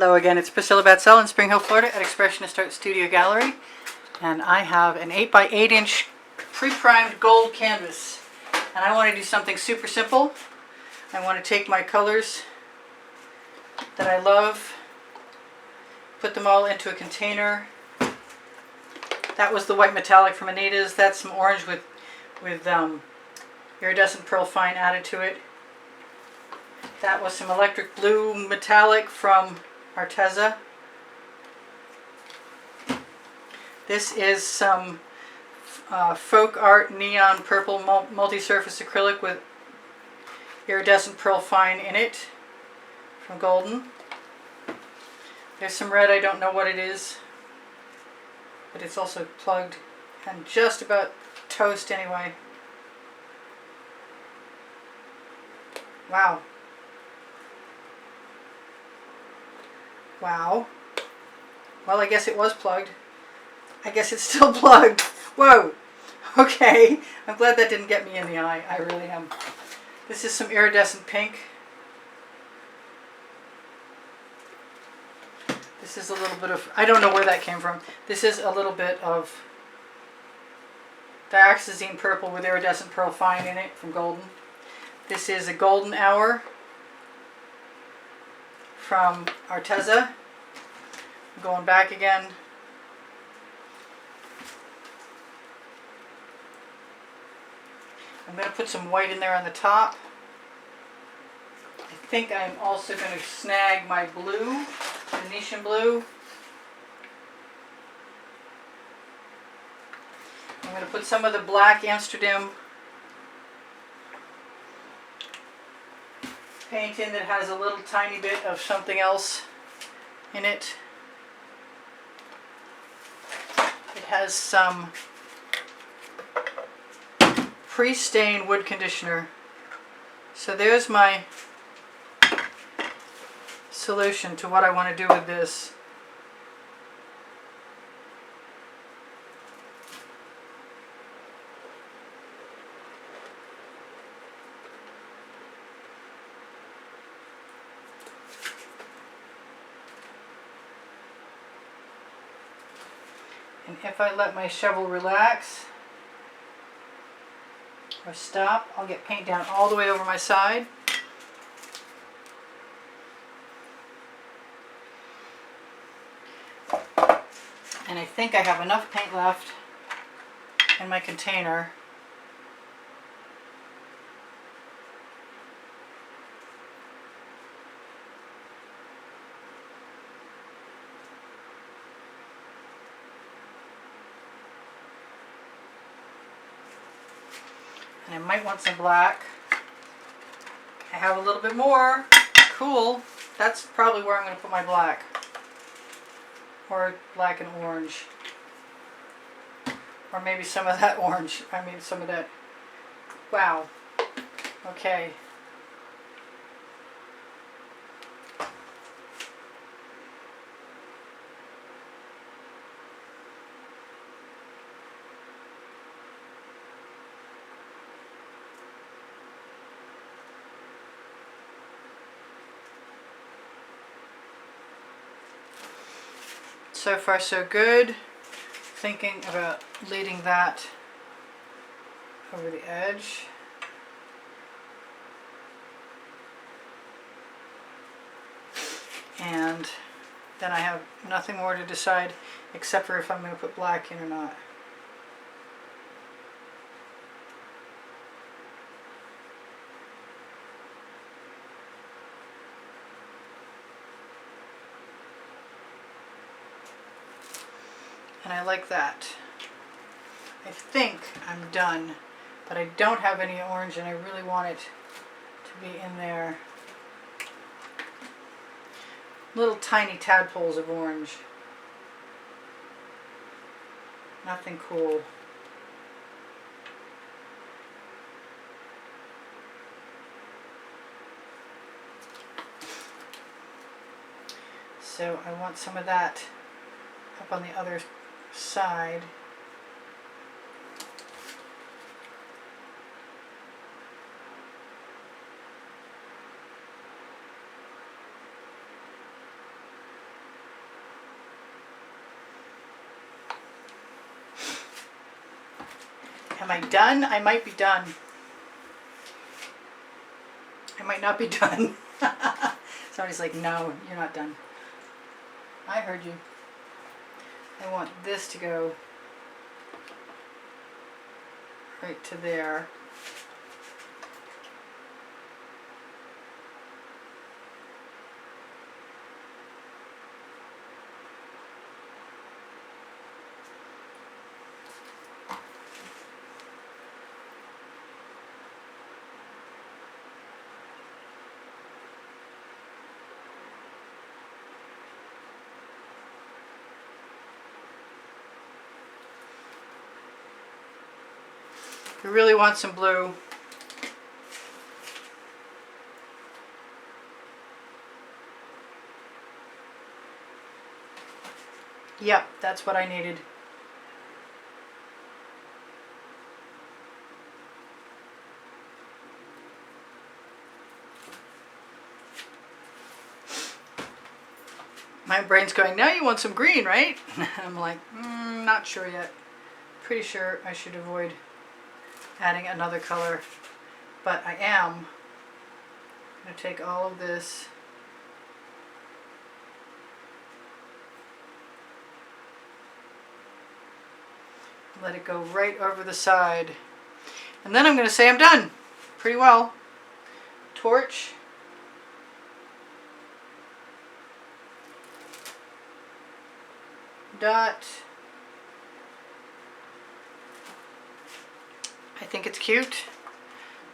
Hello again, it's Priscilla Batzell in Spring Hill, Florida at Expressionist Art Studio Gallery. And I have an 8 by 8 inch pre-primed gold canvas. And I want to do something super simple. I want to take my colors that I love, put them all into a container. That was the white metallic from Additives. That's some orange with iridescent pearl fine added to it. That was some electric blue metallic from Arteza. This is some folk art neon purple multi-surface acrylic with iridescent pearl fine in it from Golden. There's some red, I don't know what it is, but it's also plugged and just about toast anyway. Wow. Wow. Well, I guess it was plugged. I guess it's still plugged. Whoa. Okay. I'm glad that didn't get me in the eye. I really am. This is some iridescent pink. This is a little bit of, I don't know where that came from. This is a little bit of dioxazine purple with iridescent pearl fine in it from Golden. This is a golden hour from Arteza. I'm going back again. I'm going to put some white in there on the top. I think I'm also going to snag my blue, Venetian blue. I'm going to put some of the black Amsterdam paint in that has a little tiny bit of something else in it. It has some pre-stained wood conditioner. So there's my solution to what I want to do with this. And if I let my shovel relax or stop, I'll get paint down all the way over my side. And I think I have enough paint left in my container. And I might want some black. I have a little bit more. Cool. That's probably where I'm going to put my black. Or black and orange. Or maybe some of that orange. I mean some of that. Wow. Okay. So far so good. Thinking about leading that over the edge. And then I have nothing more to decide except for if I'm going to put black in or not. And I like that. I think I'm done, but I don't have any orange and I really want it to be in there. Little tiny tadpoles of orange. Nothing cool. So I want some of that up on the other side. Am I done? I might be done. I might not be done. Somebody's like, no, you're not done. I heard you. I want this to go right to there. You really want some blue. Yep, that's what I needed. My brain's going, now you want some green, right? I'm like, not sure yet. Pretty sure I should avoid adding another color, but I am going to take all of this let it go right over the side, and then I'm going to say I'm done. Pretty well. Torch. Dot. I think it's cute.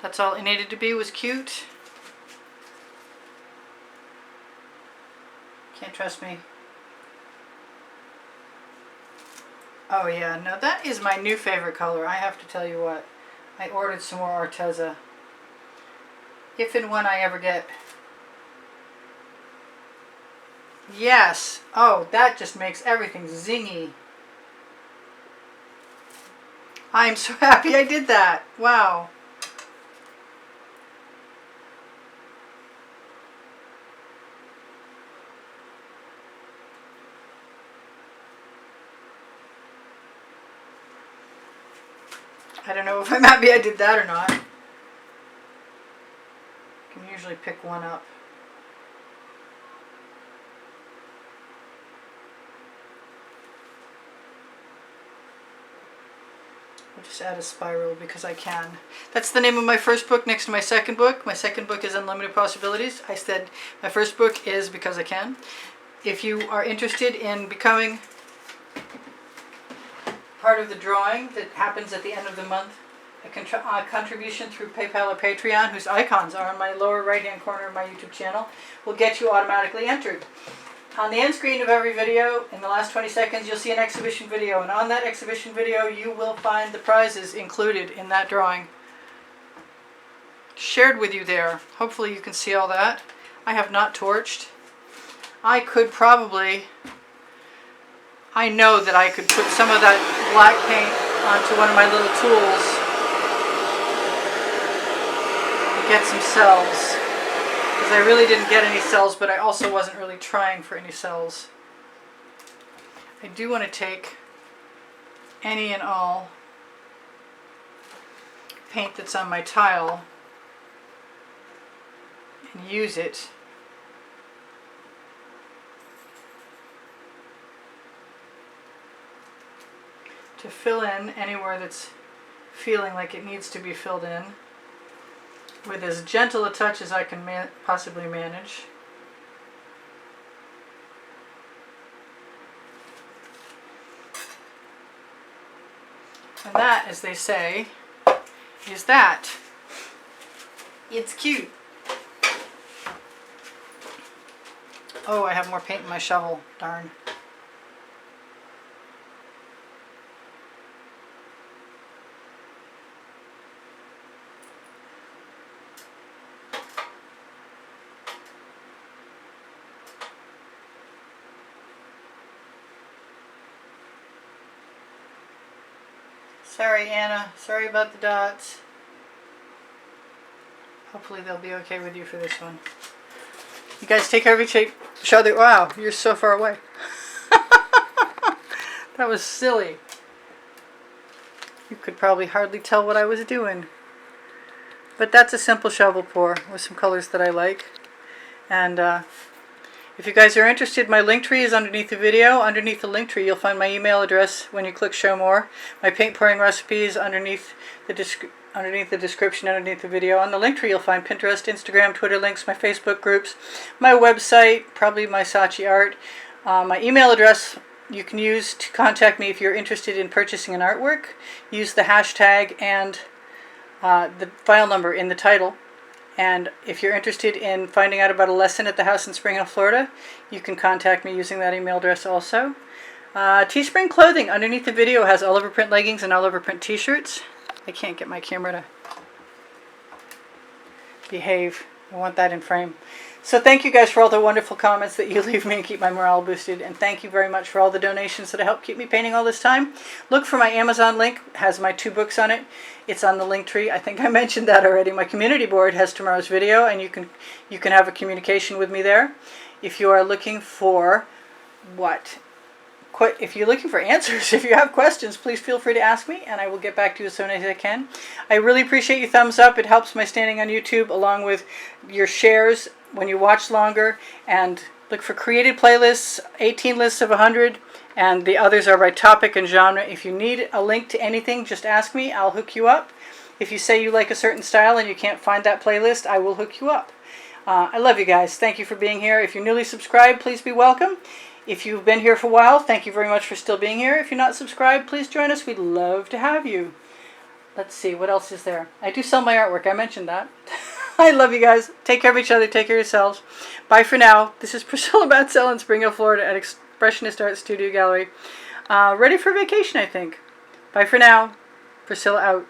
That's all it needed to be, was cute. Can't trust me. Oh yeah, no, that is my new favorite color. I have to tell you what. I ordered some more Arteza. If and when I ever get... Yes! Oh, that just makes everything zingy. I'm so happy I did that. Wow. I don't know if I'm happy I did that or not. I can usually pick one up. I'll just add a spiral because I can. That's the name of my first book next to my second book. My second book is Unlimited Possibilities. I said my first book is because I can. If you are interested in becoming part of the drawing that happens at the end of the month, a contribution through PayPal or Patreon, whose icons are on my lower right hand corner of my YouTube channel, will get you automatically entered. On the end screen of every video, in the last 20 seconds, you'll see an exhibition video, and on that exhibition video you will find the prizes included in that drawing. Shared with you there. Hopefully you can see all that. I have not torched. I could probably... I know that I could put some of that black paint onto one of my little tools and get some cells. Because I really didn't get any cells, but I also wasn't really trying for any cells. I do want to take any and all paint that's on my tile and use it to fill in anywhere that's feeling like it needs to be filled in with as gentle a touch as I can possibly manage. And that, as they say, is that. It's cute. Oh, I have more paint in my shovel. Darn. Sorry, Anna. Sorry about the dots. Hopefully they'll be okay with you for this one. You guys take care of each other. Wow, you're so far away. That was silly. You could probably hardly tell what I was doing. But that's a simple shovel pour with some colors that I like. And if you guys are interested, my link tree is underneath the video. Underneath the link tree, you'll find my email address when you click Show More. My paint pouring recipe is underneath the description, underneath the video. On the link tree, you'll find Pinterest, Instagram, Twitter links, my Facebook groups, my website, probably my Saatchi art. My email address you can use to contact me if you're interested in purchasing an artwork. Use the hashtag and the file number in the title. And if you're interested in finding out about a lesson at the house in Spring Hill, Florida, you can contact me using that email address also. Teespring Clothing underneath the video has all over print leggings and all over print t-shirts. I can't get my camera to behave. I want that in frame. So thank you guys for all the wonderful comments that you leave me and keep my morale boosted. And thank you very much for all the donations that help keep me painting all this time. Look for my Amazon link. It has my 2 books on it. It's on the link tree. I think I mentioned that already. My community board has tomorrow's video, and you can have a communication with me there. If you are looking for if you're looking for answers, if you have questions, please feel free to ask me, and I will get back to you as soon as I can. I really appreciate your thumbs up. It helps my standing on YouTube, along with your shares when you watch longer. And look for created playlists, 18 lists of 100, and the others are by topic and genre. If you need a link to anything, just ask me. I'll hook you up. If you say you like a certain style and you can't find that playlist, I will hook you up. I love you guys. Thank you for being here. If you're newly subscribed, please be welcome. If you've been here for a while, thank you very much for still being here. If you're not subscribed, please join us. We'd love to have you. Let's see, what else is there? I do sell my artwork. I mentioned that. I love you guys. Take care of each other. Take care of yourselves. Bye for now. This is Priscilla Batzell in Spring Hill, Florida at Expressionist Art Studio Gallery. Ready for vacation, I think. Bye for now. Priscilla out.